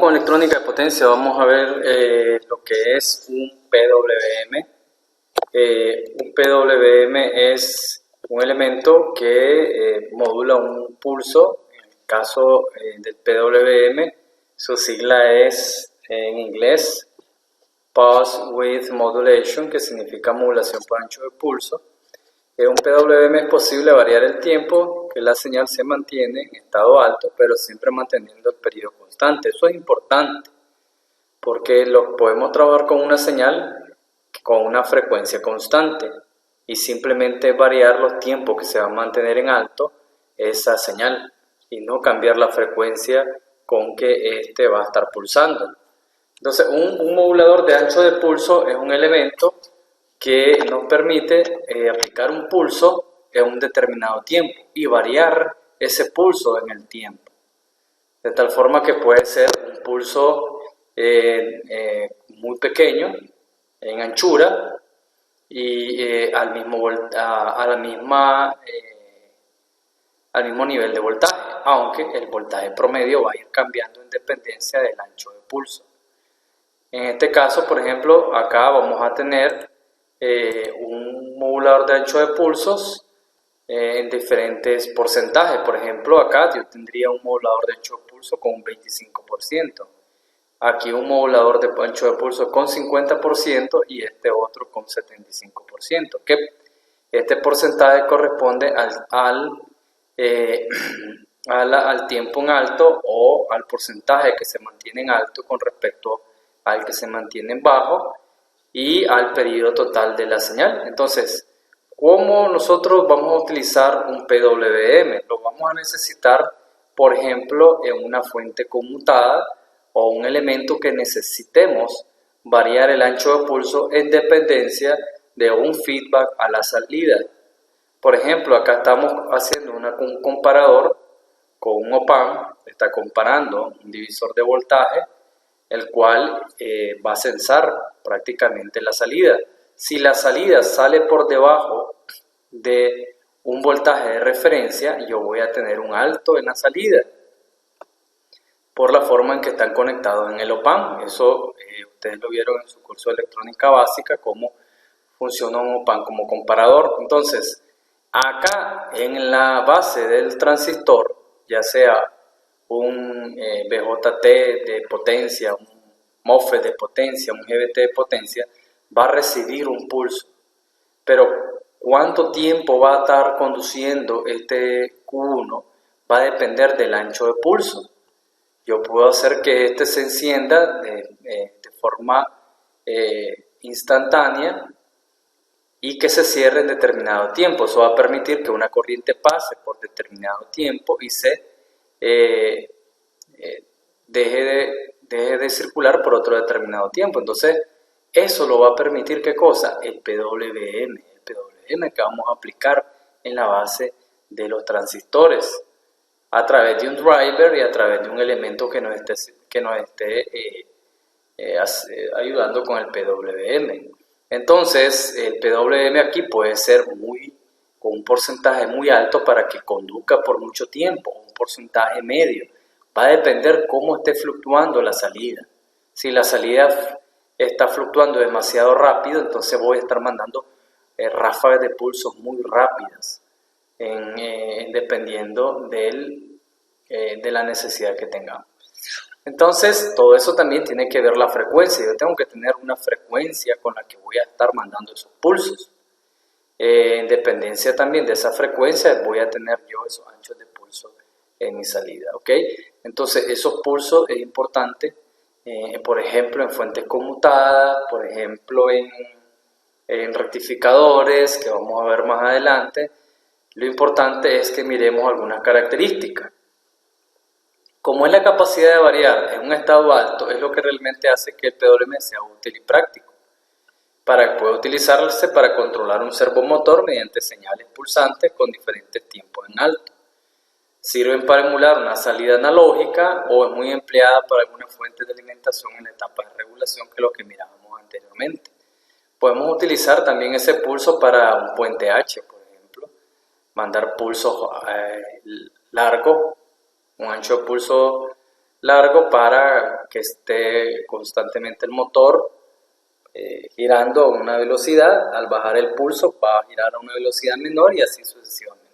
con electrónica de potencia vamos a ver lo que es un PWM. Un PWM es un elemento que modula un pulso. En el caso del PWM, su sigla es en inglés Pulse Width Modulation, que significa modulación por ancho de pulso. En un PWM es posible variar el tiempo que la señal se mantiene en estado alto, pero siempre manteniendo el periodo constante. Eso es importante porque podemos trabajar con una señal con una frecuencia constante y simplemente variar los tiempos que se va a mantener en alto esa señal y no cambiar la frecuencia con que éste va a estar pulsando. Entonces, un modulador de ancho de pulso es un elemento que nos permite aplicar un pulso en un determinado tiempo y variar ese pulso en el tiempo. De tal forma que puede ser un pulso muy pequeño en anchura y al mismo nivel de voltaje, aunque el voltaje promedio va a ir cambiando en dependencia del ancho de pulso. En este caso, por ejemplo, acá vamos a tener un modulador de ancho de pulsos en diferentes porcentajes. Por ejemplo, acá yo tendría un modulador de ancho de pulso con un 25%. Aquí un modulador de ancho de pulso con 50% y este otro con 75%. Que este porcentaje corresponde al tiempo en alto o al porcentaje que se mantiene en alto con respecto al que se mantiene en bajo y al periodo total de la señal. Entonces, ¿cómo nosotros vamos a utilizar un PWM? Lo vamos a necesitar, por ejemplo, en una fuente conmutada o un elemento que necesitemos variar el ancho de pulso en dependencia de un feedback a la salida. Por ejemplo, acá estamos haciendo un comparador con un op-amp, está comparando un divisor de voltaje, el cual va a censar prácticamente la salida. Si la salida sale por debajo de un voltaje de referencia, yo voy a tener un alto en la salida por la forma en que están conectados en el op-amp. Eso ustedes lo vieron en su curso de electrónica básica, cómo funciona un op-amp como comparador. Entonces, acá en la base del transistor, ya sea un BJT de potencia, un MOSFET de potencia, un GBT de potencia, va a recibir un pulso. Pero cuánto tiempo va a estar conduciendo este Q1 va a depender del ancho de pulso. Yo puedo hacer que este se encienda de forma instantánea y que se cierre en determinado tiempo. Eso va a permitir que una corriente pase por determinado tiempo y se deje de circular por otro determinado tiempo. Entonces, eso lo va a permitir, ¿qué cosa? El PWM que vamos a aplicar en la base de los transistores a través de un driver y a través de un elemento que nos esté ayudando con el PWM. Entonces, el PWM aquí puede ser con un porcentaje muy alto para que conduzca por mucho tiempo, un porcentaje medio. Va a depender cómo esté fluctuando la salida. Si la salida está fluctuando demasiado rápido, entonces voy a estar mandando ráfagas de pulsos muy rápidas, dependiendo de la necesidad que tengamos. Entonces, todo eso también tiene que ver la frecuencia. Yo tengo que tener una frecuencia con la que voy a estar mandando esos pulsos. En dependencia también de esa frecuencia, voy a tener yo esos anchos de pulso en mi salida, ¿ok? Entonces, esos pulsos es importante, por ejemplo, en fuentes conmutadas, por ejemplo, en rectificadores, que vamos a ver más adelante. Lo importante es que miremos algunas características. Como es la capacidad de variar en un estado alto, es lo que realmente hace que el PWM sea útil y práctico. Puede utilizarse para controlar un servomotor mediante señales pulsantes con diferentes tiempos en alto. Sirven para emular una salida analógica o es muy empleada para algunas fuentes de alimentación en la etapa de regulación, que es lo que mirábamos anteriormente. Podemos utilizar también ese pulso para un puente H, por ejemplo, mandar pulsos largos, un ancho de pulso largo para que esté constantemente el motor girando a una velocidad. Al bajar el pulso va a girar a una velocidad menor y así sucesivamente.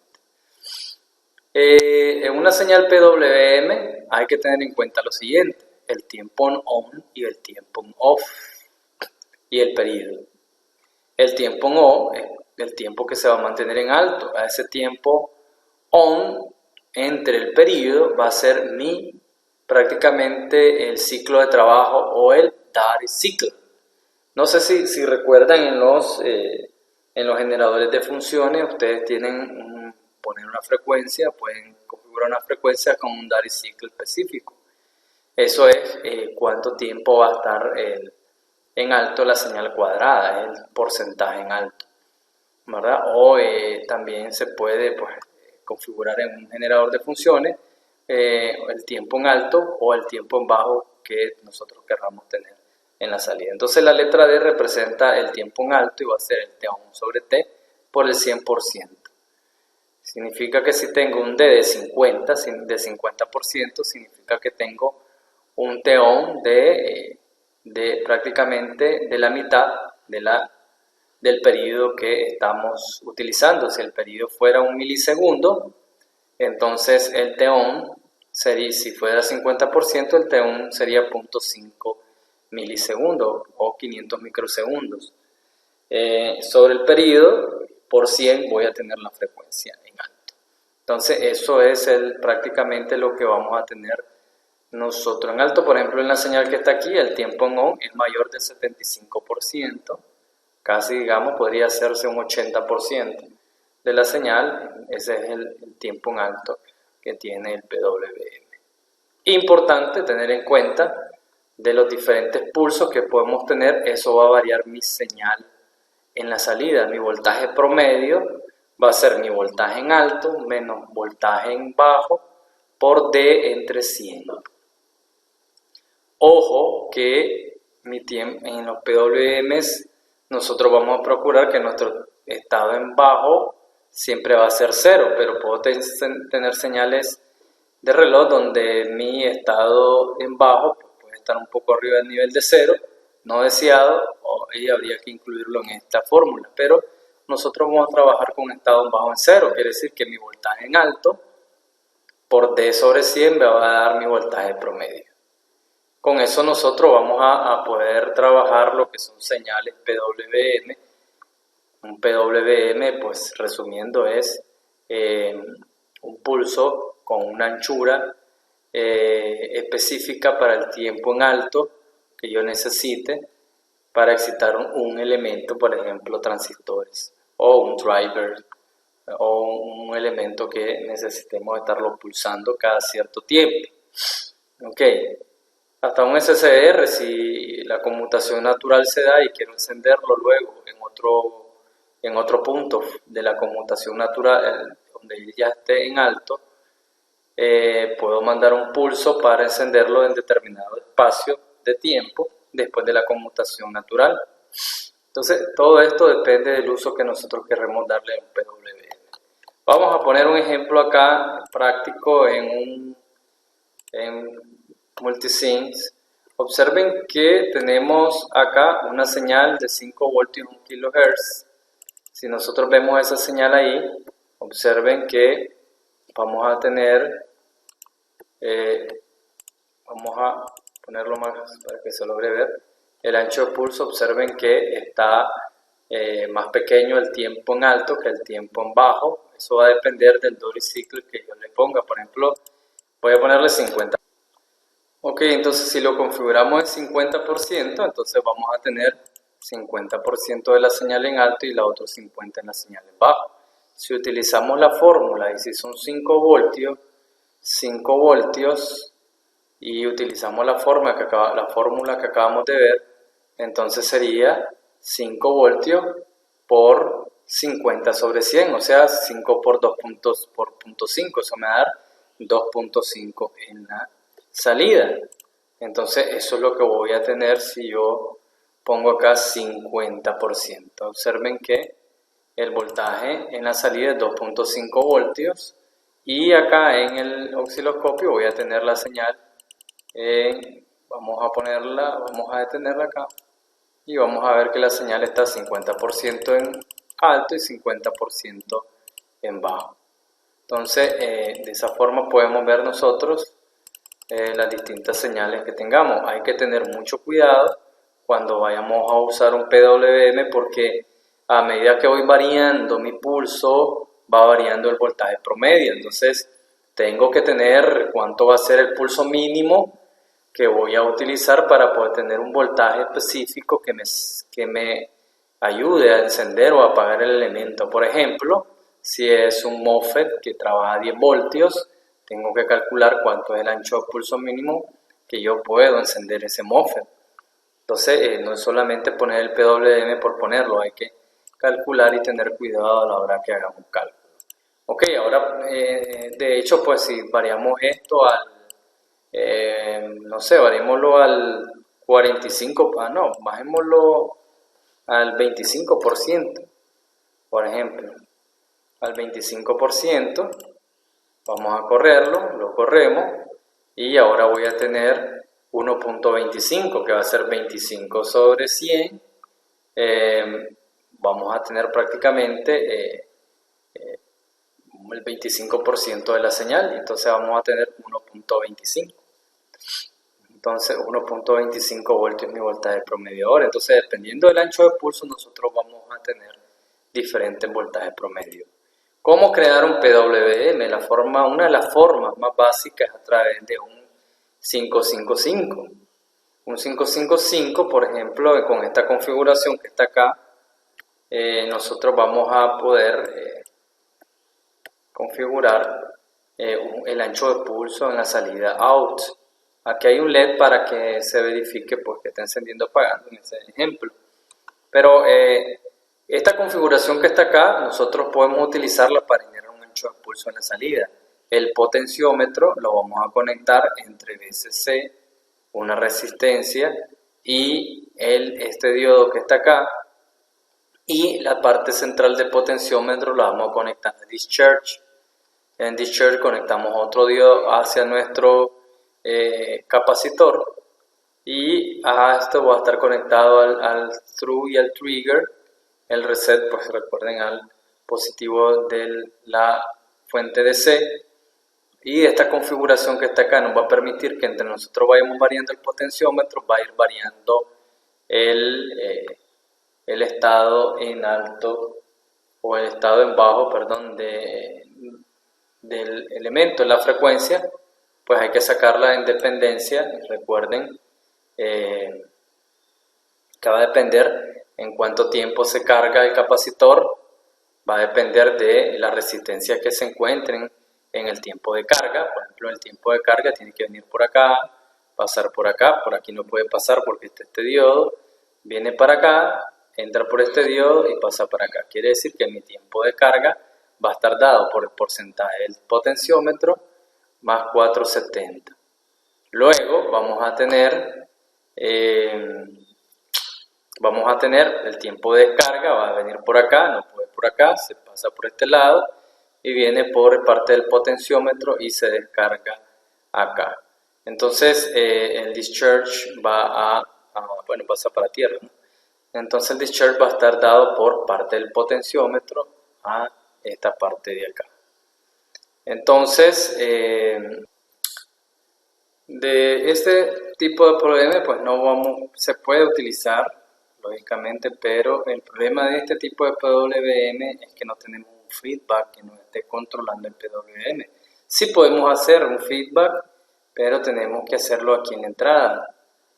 En una señal PWM hay que tener en cuenta lo siguiente: el tiempo on y el tiempo off y el periodo. El tiempo on es el tiempo que se va a mantener en alto. A ese tiempo on entre el periodo va a ser prácticamente el ciclo de trabajo o el Darcy ciclo. No sé si recuerdan en los generadores de funciones, ustedes tienen poner una frecuencia, pueden configurar una frecuencia con un Darcy ciclo específico. Eso es cuánto tiempo va a estar en alto la señal cuadrada, el porcentaje en alto, ¿verdad? O también se puede configurar en un generador de funciones el tiempo en alto o el tiempo en bajo que nosotros querramos tener en la salida. Entonces la letra D representa el tiempo en alto y va a ser el T1 sobre T por el 100%. Significa que si tengo un D de 50%, significa que tengo un T1 de prácticamente de la mitad del periodo que estamos utilizando. Si el periodo fuera 1 milisegundo, entonces el T1 sería, si fuera 50%, el T1 sería 0.5 milisegundos o 500 microsegundos. Sobre el periodo, por 100 voy a tener la frecuencia en alto. Entonces eso es prácticamente lo que vamos a tener nosotros en alto. Por ejemplo, en la señal que está aquí, el tiempo en on es mayor del 75%, casi digamos podría hacerse un 80% de la señal. Ese es el tiempo en alto que tiene el PWM. Importante tener en cuenta de los diferentes pulsos que podemos tener, eso va a variar mi señal en la salida. Mi voltaje promedio va a ser mi voltaje en alto menos voltaje en bajo por D entre 100. Ojo que en los PWMs nosotros vamos a procurar que nuestro estado en bajo siempre va a ser 0, pero puedo tener señales de reloj donde mi estado en bajo puede estar un poco arriba del nivel de 0, no deseado, y habría que incluirlo en esta fórmula. Pero nosotros vamos a trabajar con estado en bajo en 0, quiere decir que mi voltaje en alto por D sobre 100 me va a dar mi voltaje promedio. Con eso nosotros vamos a poder trabajar lo que son señales PWM. Un PWM, pues resumiendo, es un pulso con una anchura específica para el tiempo en alto que yo necesite para excitar un elemento, por ejemplo transistores o un driver o un elemento que necesitemos estarlo pulsando cada cierto tiempo. Ok, hasta un SSR, si la conmutación natural se da y quiero encenderlo luego en otro punto de la conmutación natural donde ya esté en alto, puedo mandar un pulso para encenderlo en determinado espacio de tiempo después de la conmutación natural. Entonces todo esto depende del uso que nosotros queremos darle a un PWM. Vamos a poner un ejemplo acá práctico en Multisinks. Observen que tenemos acá una señal de 5 voltios 1 kHz. Si nosotros vemos esa señal ahí, observen que vamos a tener, vamos a ponerlo más para que se logre ver, el ancho de pulso. Observen que está más pequeño el tiempo en alto que el tiempo en bajo. Eso va a depender del Darcy ciclo que yo le ponga. Por ejemplo, voy a ponerle 50. Ok, entonces si lo configuramos en 50%, entonces vamos a tener 50% de la señal en alto y la otra 50% en la señal en bajo. Si utilizamos la fórmula y si son 5 voltios y utilizamos la fórmula que acabamos de ver, entonces sería 5 voltios por 50 sobre 100, o sea 5 por 2.5, eso me va a dar 2.5 en la salida. Entonces eso es lo que voy a tener si yo pongo acá 50%. Observen que el voltaje en la salida es 2.5 voltios y acá en el osciloscopio voy a tener la señal vamos a detenerla acá y vamos a ver que la señal está 50% en alto y 50% en bajo. Entonces, de esa forma podemos ver nosotros las distintas señales que tengamos. Hay que tener mucho cuidado cuando vayamos a usar un PWM, porque a medida que voy variando mi pulso, va variando el voltaje promedio. Entonces, tengo que tener cuánto va a ser el pulso mínimo que voy a utilizar para poder tener un voltaje específico que me ayude a encender o apagar el elemento. Por ejemplo, si es un MOSFET que trabaja a 10 voltios, tengo que calcular cuánto es el ancho de pulso mínimo que yo puedo encender ese MOSFET. Entonces, no es solamente poner el PWM por ponerlo, hay que calcular y tener cuidado a la hora que hagamos cálculo. Ok, ahora, de hecho, pues si variamos esto no sé, variémoslo al 45, no, bajémoslo al 25%, por ejemplo, al 25%, vamos a correrlo, lo corremos y ahora voy a tener 1.25, que va a ser 25 sobre 100. Vamos a tener prácticamente el 25% de la señal, entonces vamos a tener 1.25. Entonces 1.25 voltios es mi voltaje promedio ahora. Entonces, dependiendo del ancho de pulso, nosotros vamos a tener diferentes voltajes promedio. ¿Cómo crear un PWM? Una de las formas más básicas es a través de un 555. Un 555, por ejemplo, con esta configuración que está acá, nosotros vamos a poder configurar el ancho de pulso en la salida out. Aquí hay un LED para que se verifique pues, que está encendiendo o apagando en ese ejemplo. Pero esta configuración que está acá, nosotros podemos utilizarla para generar un ancho de pulso en la salida. El potenciómetro lo vamos a conectar entre VCC, una resistencia, y este diodo que está acá. Y la parte central del potenciómetro la vamos a conectar a discharge. En discharge conectamos otro diodo hacia nuestro capacitor, y a esto va a estar conectado al through y al trigger. El reset, pues recuerden, al positivo de la fuente DC. Y esta configuración que está acá nos va a permitir que entre nosotros vayamos variando el potenciómetro, va a ir variando el estado en alto o el estado en bajo, perdón, del elemento. La frecuencia, pues hay que sacarla en dependencia. Recuerden, que va a depender en cuánto tiempo se carga el capacitor, va a depender de la resistencia que se encuentren en el tiempo de carga. Por ejemplo, el tiempo de carga tiene que venir por acá, pasar por acá, por aquí no puede pasar porque está este diodo, viene para acá, entra por este diodo y pasa para acá. Quiere decir que mi tiempo de carga va a estar dado por el porcentaje del potenciómetro más 470. Luego vamos a tener el tiempo de descarga, va a venir por acá, no puede por acá, se pasa por este lado y viene por parte del potenciómetro y se descarga acá. Entonces el discharge pasa para tierra, ¿no? Entonces el discharge va a estar dado por parte del potenciómetro a esta parte de acá. Entonces, de este tipo de problema, pues se puede utilizar, lógicamente, pero el problema de este tipo de PWM es que no tenemos un feedback que nos esté controlando el PWM. Sí podemos hacer un feedback, pero tenemos que hacerlo aquí en la entrada.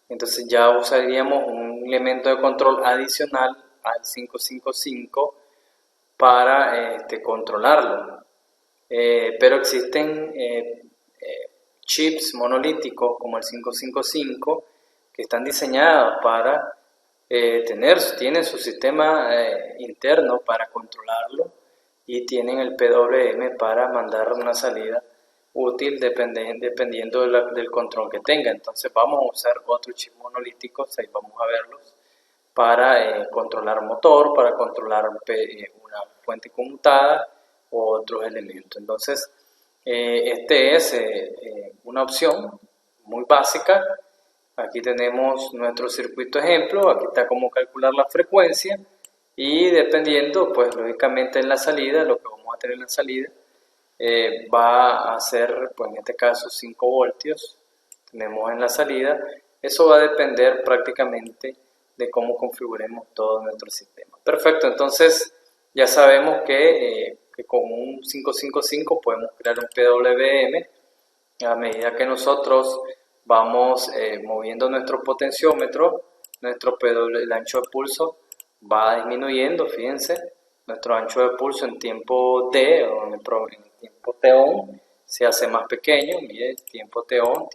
Entonces ya usaríamos un elemento de control adicional al 555 para controlarlo. Pero existen chips monolíticos como el 555 que están diseñados para tienen su sistema interno para controlarlo, y tienen el PWM para mandar una salida útil dependiendo del control que tenga. Entonces vamos a usar otros chips monolíticos, ahí vamos a verlos, para controlar motor, para controlar una fuente conmutada u otros elementos. Entonces, este es una opción muy básica. Aquí tenemos nuestro circuito ejemplo, aquí está cómo calcular la frecuencia y dependiendo, pues lógicamente en la salida, lo que vamos a tener en la salida va a ser, pues en este caso 5 voltios, tenemos en la salida. Eso va a depender prácticamente de cómo configuremos todo nuestro sistema. Perfecto, entonces ya sabemos que con un 555 podemos crear un PWM. A medida que nosotros vamos moviendo nuestro potenciómetro, el ancho de pulso va disminuyendo, fíjense, nuestro ancho de pulso en tiempo D o en el tiempo T-on se hace más pequeño. Mire, tiempo T-on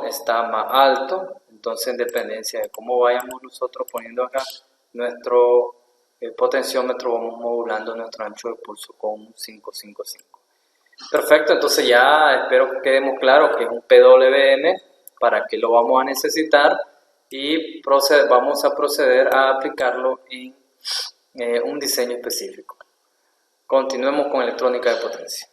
está más alto, entonces en dependencia de cómo vayamos nosotros poniendo acá nuestro potenciómetro, vamos modulando nuestro ancho de pulso con un 555. Perfecto, entonces ya espero que quedemos claros que es un PWM, para qué lo vamos a necesitar y vamos a proceder a aplicarlo en un diseño específico. Continuemos con electrónica de potencia.